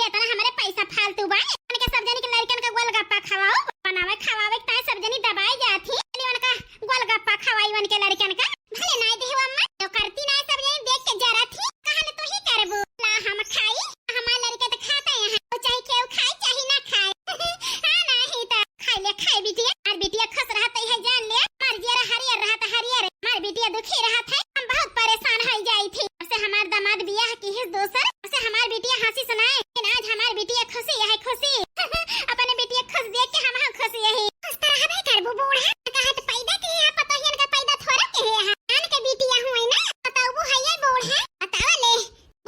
ये तना हमारे पैसा फालतू बा के सब जनी के लड़कन का गोलगप्पा खवाओ बनावे खवावे ताय सब जनी दबाई जाथी लेवन का गोलगप्पा खवाई वन के लड़कन का भले नहीं देहु अम्मा तो करती नहीं सब जनी देख के जरा थी कहले तो ही करबो ला हम खाई हमार लड़के तो खाता है तो चाहे केउ खाए चाहे ना खाए हां नहीं तो खाई ले खाई बिटिया और बिटिया खस रहत है जान ले मार जरा हरियर रहत हरियर मार बिटिया दुखी रहत है हम बहुत परेशान हो जाई थी से हमार दामाद बियाह की है दोसर से हमार बिटिया हंसी सुनाए आज हमार बिटिया खुशी है खुशी अपने बिटिया खुश देख के हम खुशी है खुश तरह नहीं करबो बूढ़ा कहत पैदा के है पता हिन का पैदा थोड़ा के है हां के बिटिया हुई ना बताओ वो है ये बूढ़ा बताओ ले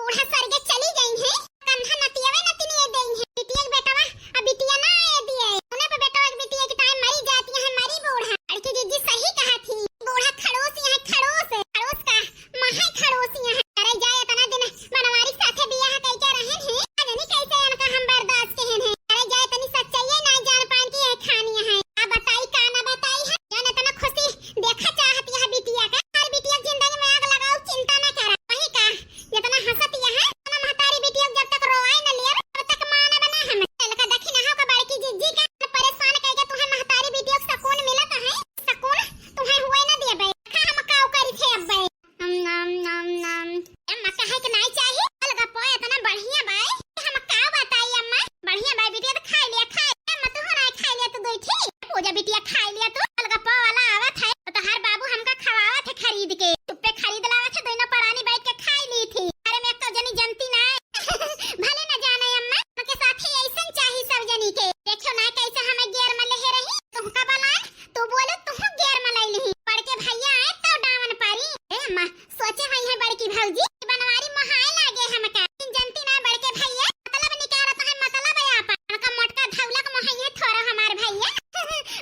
बूढ़ा सरगे चली गई है कंधा नतियावे नतिनी देई है बिटिया बेटावा अब बिटिया ना आए दिए उन्हें पे बेटावा की बिटिया की टाइम मरी जाती है मरी बूढ़ा लड़की जीजी सही कहा थी बूढ़ा खड़ोसी है खड़ोस का महा खड़ोसी है अरे जाए तना दिन मनवारी साथे बियाह कई के रहन है नहीं कैसे इनका हम बर्दाश्त के हैं अरे जाए तनी सच्चाई ना जान पान की है खानी है अब बताई का ना बताई है जाने तना खुशी देखा चाहती है बिटिया का हर बिटिया जिंदगी में आग लगाओ चिंता ना करा वही का जितना हंसती है ना महतारी बिटिया जब तक रोए ना ले तब तक मां ना बना हम लड़का देखी ना हो का बड़की जिज्जी का परेशान करेगा तुम्हें महतारी बिटिया को सकून मिलता है सकून तुम्हें हुए ना दिए बे हम काऊ करी थे अब बे अम्मा कहे कि नहीं चाहिए अलगा पोए इतना बढ़िया बाई हम का बताई अम्मा बढ़िया बाई बिटिया तो खा लिया अम्मा तो ना खा लिया तो दई थी पूजा बिटिया खा लिया तो अलगा पो वाला आवत है तो हर बाबू हमका खवावा थे खरीद के तुप्पे खरीद लावा थे दोनों परानी बैठ के खाई ली थी अरे मैं तो जनी जनती ना भले ना जाने अम्मा के साथ ही ऐसन चाहिए सब जनी के देखो ना कैसे हमें गेर में ले रही तुम का बलान तू बोले तुम गेर में ले ली पड़ के भैया आए तो डावन पारी ए अम्मा सोचे हई है बड़की भौजी बनवारी महाए लागे हमका जनती ना बड़के भैया मतलब निकालत है मतलब है आपन का मोटका धौला का मोहैया थोड़ा हमार भैया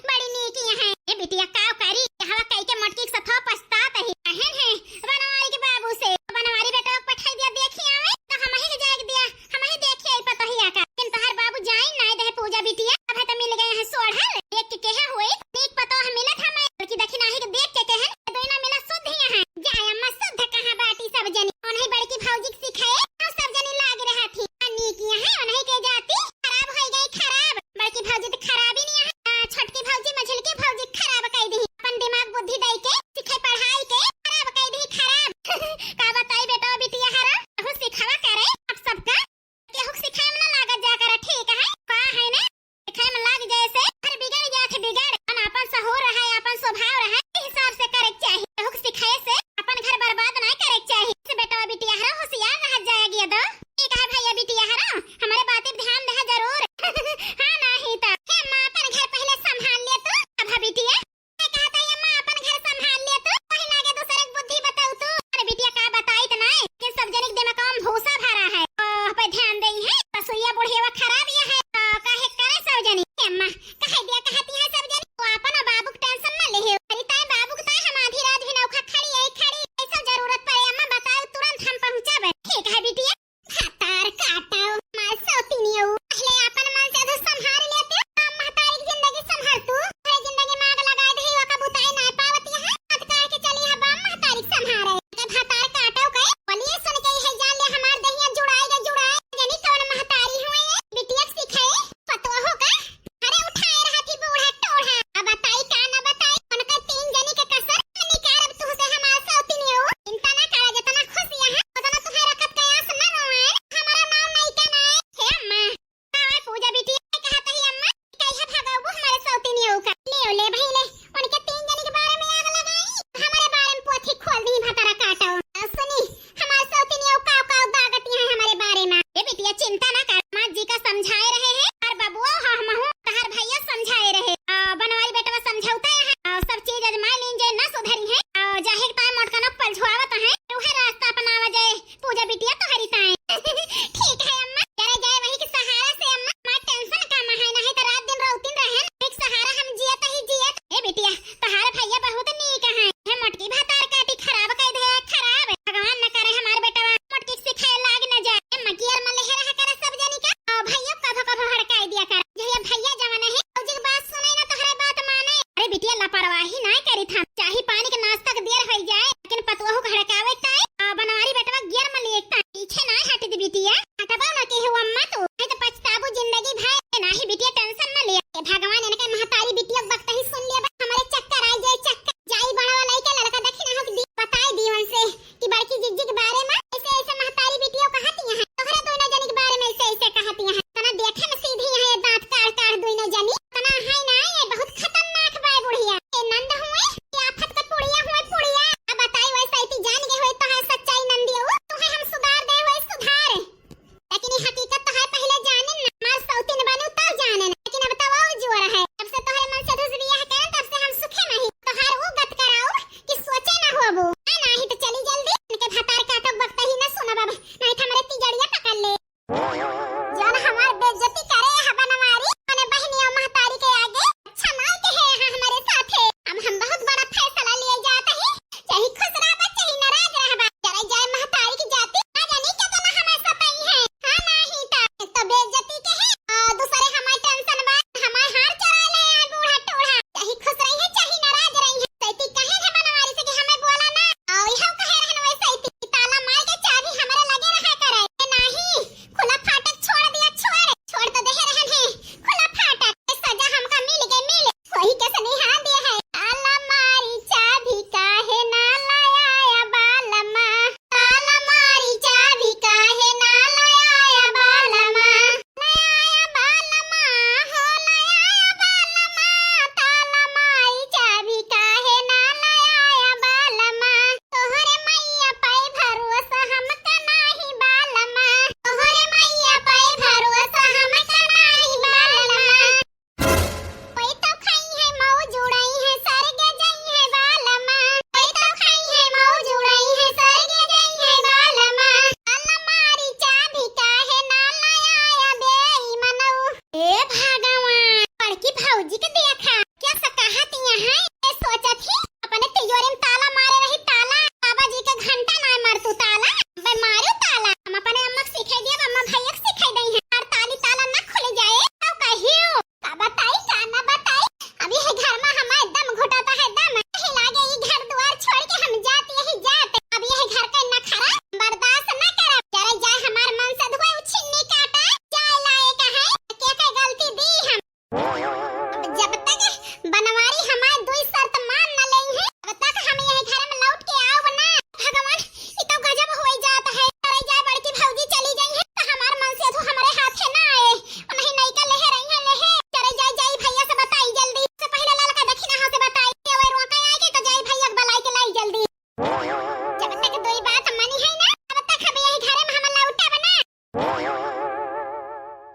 बड़ी नीकी है ए बिटिया काव करी हवा कई के मोटकी के साथ पछतात है कहन है बनवारी के बाबू से बनवारी बेटा को पठाई दिया देखी आवे तो हम ही जाग दिया हम ही देखे आई पता ही आका किन तोहर बाबू जाई नहीं दे पूजा बिटिया अब है तो मिल गए हैं सोढ़ल देख के कहे हुए नीक पता हम मिलत हम की देखी नाही के देख के कहे दोनों मिला शुद्ध ही है जाय अम्मा शुद्ध कहां बाटी सब जनी उन्हें बड़की भौजी के सिखाए तो सब जनी लाग रहा थी नीकी है उन्हें के जाती खराब हो गई खराब बड़की भौजी तो खराब ही नहीं है छोटकी भौजी मझलकी भौजी खराब कह दी अपन दिमाग बुद्धि दई के सिखाई पढ़ाई के खराब कह दी खराब का बताई बेटा बिटिया हरा हो सिखावा करे अब सबका केहू सिखाए में ना लागत जा कर ठीक है का है ना सिखाए में लाग जाए से हर बिगड़ जाए बिगड़ अपन सहूर है अपन स्वभाव है हिसाब से करे चाहिए केहू सिखाए से अपन घर बर्बाद ना करे चाहिए से बेटा बिटिया हरा होशियार रह जाएगी दो ठीक है भैया बिटिया हरा हमारे बातें ध्यान दे जरूर हां नहीं तो हे मां अपन घर पहले संभाल ले तो अब बिटिया मैं कहता है मां अपन घर संभाल ले तो कहीं लागे दूसरे की बुद्धि बताऊ तो अरे बिटिया का बताई तो नहीं कि सब जनिक दे में काम भूसा भरा है पे ध्यान देई है रसोईया बुढ़िया खराब ये है काहे करे सब जनी अम्मा कहे दिया कहती है सब जनी तो अपन बाबू की टेंशन ना ले अरे ताई बाबू के ताई हम आधी रात भी नौखा खड़ी ऐसा जरूरत पड़े अम्मा बताओ तुरंत हम पहुंचाबे ठीक है बिटिया खातार काटाओ मां सौतीनियो पहले अपन मन से तो संभाल लेते महतारी की जिंदगी संभाल तू हर जिंदगी में आग लगा दे वा का बुताई ना पावती है हाथ काट के चली है बा महतारी संभाले के भातार काटाओ कहे बोलिए सुन के है जान ले हमार दहिया जुड़ाए जनी कौन महतारी हुए बिटिया सिखाए पतो होगा अरे उठाए रहा थी बूढ़ा टोढ़ा अब बताई का ना बताई उनका तीन जनी के कसर निकारब तू से हमार सौतीनियो चिंता ना करा जितना खुशियां है उतना तुम्हारा कब कयास ना रोए हमारा नाम नहीं कहना है हे अम्मा हां पूजा बिटिया कहता ही अम्मा कैसे भगाओ हमारे सौतीनियो का ले भाई ले उनके तीन जनी के बारे में आग लगाई हमारे बारे में पोथी खोल दी भातारा काटाओ सुनी हमारे सौतीनियो काव दागती है हमारे बारे में ये बिटिया चिंता ना कर मां जी का समझाए रहे हैं और बबुआ हम हूं तहर भैया समझाए रहे बनवारी बेटा समझौता है सब चीज अजमा लीन जे ना सुधरी है जाहे ताय मोटका न पलझुआवत है तोहे रास्ता अपनावा जाए पूजा बिटिया तोहरी ताए ठीक है अम्मा जरा जाए वही के सहारा से अम्मा मां टेंशन का है नहीं तो रात दिन रौतीन रहे एक सहारा हम जियत ही जियत ए बिटिया तहार भैया बहुत नीक है मोटकी भातार काटी खराब कह दे खराब भगवान न करे हमार बेटा मोटकी सिखाए लाग न जाए मगियर में ले रहा करे सब जनी का भैया कभ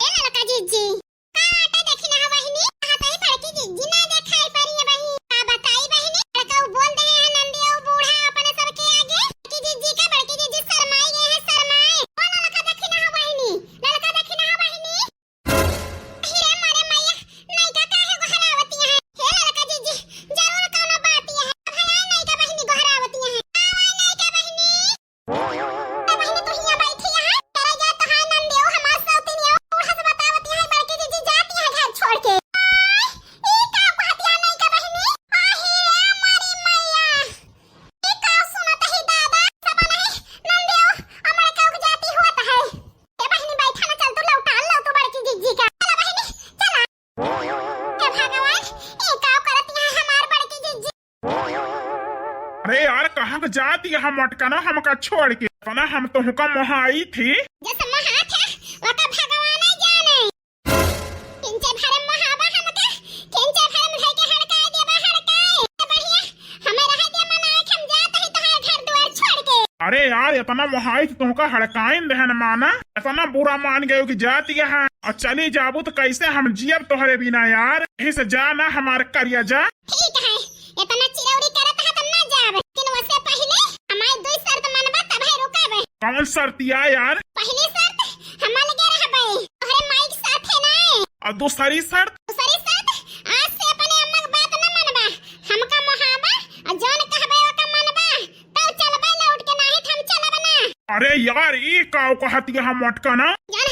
ए लड़का जीजी का आटा देखी ना बहिनी कहां तई बड़की जीजी ना देखाई परी है बहिनी का बताई बहिनी लड़का बोल दे है नंदी और बूढ़ा अपने सबके आगे की जीजी का बड़की जीजी शर्माई गए हैं शर्माए ओ लड़का देखी ना बहिनी लड़का देखी ना बहिनी हीरे मारे मैया नहीं का काहे गोहरावती है हे लड़का जीजी जरूर कोनो बात है भया नहीं का बहिनी गोहरावती है आवा नहीं का बहिनी बहिनी तो हिया बैठी है तेरे जा तो हाय नंदी ओ हमार सौतिनी बूढ़ा से बतावती है बड़की जीजी जाती है घर छोड़ के ई का कहतिया नहीं का बहिनी आ हीरे मारी मैया ई का सुनत है दादा सब नहीं नंदी ओ हमारे का जाती होता है ए बहिनी बैठा ना चल तू लौटा लो तू बड़की जीजी का चला बहिनी चला हे भगवान ई का करती है हमार बड़की जीजी अरे यार कहाँ को जाती है हम अटकना हमका छोड़ के अपना हम तो हुक्म वहाँ आई थी जैसे महात है वका भगवान ही जाने किंचे भरे महाबा हमका किंचे भरे मुझे के हड़का देबा हड़काए बढ़िया हमें रह दे मनाए हम जात है तहां घर द्वार छोड़ के अरे यार इतना वहाँ आई थी तुमका हड़काइन दहन माना इतना बुरा मान गए कि जाती है और चली जाबू तो कैसे हम जियब तोहरे बिना यार यही से जाना हमारे करिया जा ठीक है इतना चिरौरी करत है त ना जाब लेकिन उससे पहले हमारी दो शर्त मनबा तब है रुकाबे कौन शर्तिया यार पहली शर्त हम लगे रहबे तोहरे माइक साथे ना और दूसरी शर्त दूसरी शर्त आज से अपने अम्मा के बात न मनबा हमका मोहाबा और जौन कहबे ओका मनबा तब चलबे लौट के नाही हम चलब ना अरे यार ई काऊ कहती है हम अटकना जान